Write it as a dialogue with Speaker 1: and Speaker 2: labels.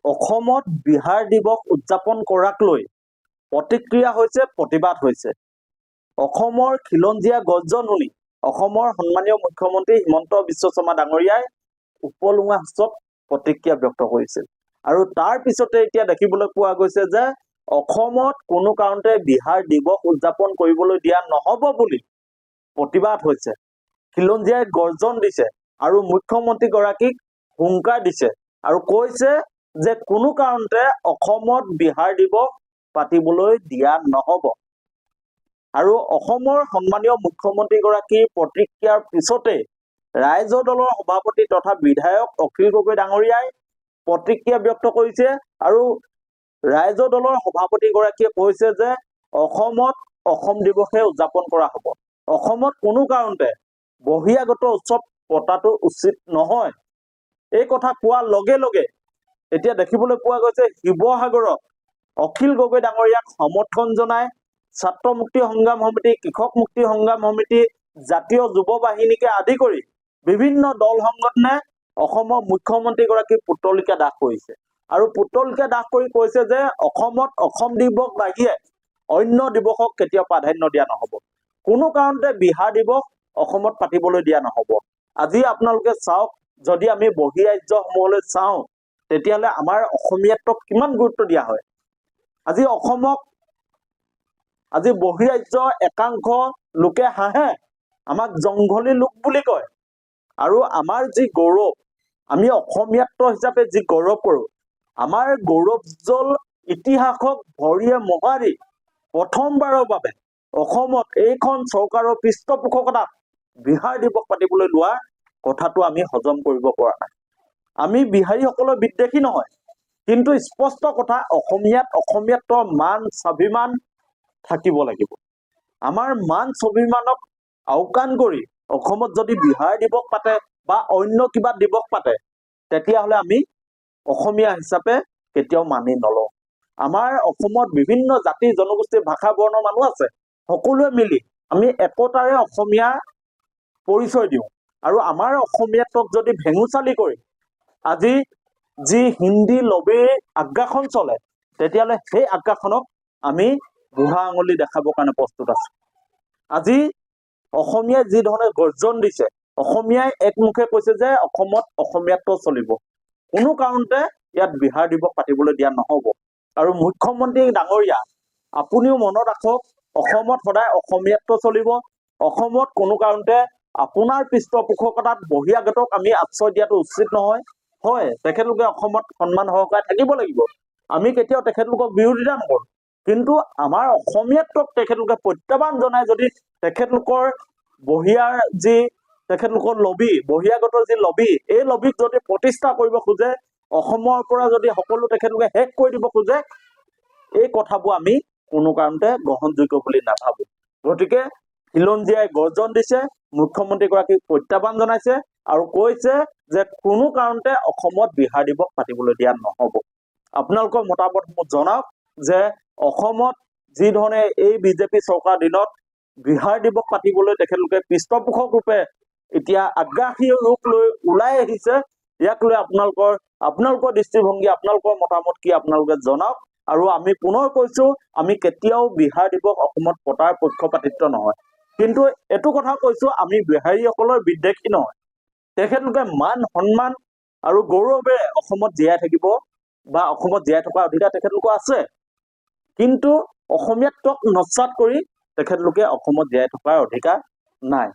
Speaker 1: অসমত বিহাৰ দিৱস উদযাপন কৰাক লৈ প্ৰতিক্ৰিয়া হৈছে, প্ৰতিবাদ হৈছে। অসমৰ খিলঞ্জীয়া গৰ্জননি অসমৰ সন্মানীয় মুখ্যমন্ত্ৰী হিমন্ত বিশ্ব শৰ্মা ডাঙৰীয়াই উপলুঙা হাছত প্ৰতিক্ৰিয়া ব্যক্ত কৰিছিল। আৰু তাৰ পিছতে এতিয়া দেখিবলৈ পোৱা গৈছে যে অসমত কোনো কাৰণতে বিহাৰ দিৱস উদযাপন কৰিবলৈ দিয়া নহ'ব বুলি প্ৰতিবাদ হৈছে। খিলঞ্জীয়াই গৰ্জন দিছে আৰু মুখ্যমন্ত্ৰীগৰাকীক হুংকাৰ দিছে আৰু কৈছে যে কোনো কাৰণতে অসমত বিহাৰ দিৱস পাতিবলৈ দিয়া নহ'ব। আৰু অসমৰ সন্মানীয় মুখ্যমন্ত্ৰীগৰাকীৰ প্ৰতিক্ৰিয়াৰ পিছতে ৰাইজৰ দলৰ সভাপতি তথা বিধায়ক অখিল গগৈ ডাঙৰীয়াই প্ৰতিক্ৰিয়া ব্যক্ত কৰিছে আৰু ৰাইজৰ দলৰ সভাপতিগৰাকীয়ে কৈছে যে অসমত অসম দিৱসে উদযাপন কৰা হ'ব। অসমত কোনো কাৰণতে বহিৰাগত উৎসৱ পতাটো উচিত নহয়। এই কথা কোৱাৰ লগে লগে এতিয়া দেখিবলৈ পোৱা গৈছে শিৱসাগৰত অখিল গগৈ ডাঙৰীয়াক সমৰ্থন জনাই ছাত্ৰ মুক্তি সংগ্ৰাম সমিতি, কৃষক মুক্তি সংগ্ৰাম সমিতি, জাতীয় যুৱ বাহিনীকে আদি কৰি বিভিন্ন দল সংগঠনে অসমৰ মুখ্যমন্ত্ৰীগৰাকীক পুতলিকা দাহ কৰিছে আৰু পুতলিকা দাহ কৰি কৈছে যে অসমত অসম দিৱস বাহিৰে অন্য দিৱসক কেতিয়াও প্ৰাধান্য দিয়া নহ'ব। কোনো কাৰণতে বিহাৰ দিৱস অসমত পাতিবলৈ দিয়া নহ'ব। আজি আপোনালোকে চাওক, যদি আমি বহিৰাজ্যসমূহলৈ চাওঁ তেতিয়াহ'লে আমাৰ অসমীয়াত্বক কিমান গুৰুত্ব দিয়া হয়। আজি বহিৰাজ্য একাংশ লোকে হাঁহে, আমাক জংঘলী লোক বুলি কয়। আৰু আমাৰ যি গৌৰৱ, আমি অসমীয়াত্ব হিচাপে যি গৌৰৱ কৰোঁ, আমাৰ গৌৰৱজ্জ্বল ইতিহাসক ভৰিয়ে মোহাৰি প্ৰথমবাৰৰ বাবে অসমত এইখন চৰকাৰৰ পৃষ্ঠপোষকতাত বিহাৰ দিৱস পাতিবলৈ লোৱা কথাটো আমি হজম কৰিব পৰা নাই। আমি বিহাৰীসকলৰ বিদ্বেষী নহয়, কিন্তু স্পষ্ট কথা, অসমীয়াত্বৰ মান স্বাভিমান থাকিব লাগিব। আমাৰ মান স্বাভিমানক আওকাণ কৰি অসমত যদি বিহাৰ দিৱস পাতে বা অন্য কিবা দিৱস পাতে তেতিয়াহ'লে আমি অসমীয়া হিচাপে কেতিয়াও মানি নলওঁ। আমাৰ অসমত বিভিন্ন জাতি জনগোষ্ঠীৰ ভাষা বৰ্ণৰ মানুহ আছে, সকলোৱে মিলি আমি একতাৰে অসমীয়া পৰিচয় দিওঁ। আৰু আমাৰ অসমীয়াত্বক যদি ভেঙুচালি কৰি আজি যি হিন্দী লবিৰ আগ্ৰাসন চলে তেতিয়াহ'লে সেই আগ্ৰাসনক আমি বুঢ়া আঙুলি দেখাবৰ কাৰণে প্ৰস্তুত আছো। আজি অসমীয়াই যি ধৰণে গৰ্জন দিছে, অসমীয়াই একমুখে কৈছে যে অসমত অসমীয়াত্ব চলিব, কোনো কাৰণতে ইয়াত বিহাৰ দিৱস পাতিবলৈ দিয়া নহ'ব। আৰু মুখ্যমন্ত্ৰী ডাঙৰীয়া, আপুনিও মনত ৰাখক, অসমত সদায় অসমীয়াত্ব চলিব। অসমত কোনো কাৰণতে আপোনাৰ পৃষ্ঠপোষকতাত বহিৰাগতক আমি আশ্ৰয় দিয়াটো উচিত নহয়। হয়, তেখেতলোকে অসমত সন্মান সহকাৰে থাকিব লাগিব, আমি কেতিয়াও তেখেতলোকক বিৰোধিতা নকৰোঁ, কিন্তু আমাৰ অসমীয়াত্বক তেখেতলোকে প্ৰত্যাহ্বান জনাই যদি তেখেতলোকৰ তেখেতলোকৰ লবি, বহিৰাগত যি লবি, এই লবিক যদি প্ৰতিষ্ঠা কৰিব খোজে, অসমৰ পৰা যদি সকলো তেখেতলোকে শেষ কৰি দিব খোজে, এই কথাবোৰ আমি কোনো কাৰণতে গ্ৰহণযোগ্য বুলি নাভাবোঁ। গতিকে খিলঞ্জীয়াই গৰ্জন দিছে, মুখ্যমন্ত্ৰীগৰাকীক প্ৰত্যাহ্বান জনাইছে আৰু কৈছে যে কোনো কাৰণতে অসমত বিহাৰ দিৱস পাতিবলৈ দিয়া নহ'ব। আপোনালোকৰ মতামতসমূহ জনাওক যে অসমত যি ধৰণে এই বিজেপি চৰকাৰ দিনত বিহাৰ দিৱস পাতিবলৈ তেখেতলোকে পৃষ্ঠপোষক ৰূপে এতিয়া আগ্ৰাসী ৰূপ লৈ ওলাই আহিছে, ইয়াক লৈ আপোনালোকৰ দৃষ্টিভংগী, আপোনালোকৰ মতামত কি আপোনালোকে জনাওক। আৰু আমি পুনৰ কৈছো, আমি কেতিয়াও বিহাৰ দিৱস অসমত পতাৰ পক্ষপাতিত্ব নহয়, কিন্তু এইটো কথা কৈছো, আমি বিহাৰীসকলৰ বিদ্বেষী নহয়। তেখেতলোকে মান সন্মান আৰু গৌৰৱেৰে অসমত জীয়াই থাকিব বা অসমত জীয়াই থকাৰ অধিকাৰ তেখেতলোকৰ আছে, কিন্তু অসমীয়াত্বক নস্যাৎ কৰি তেখেতলোকে অসমত জীয়াই থকাৰ অধিকাৰ নাই।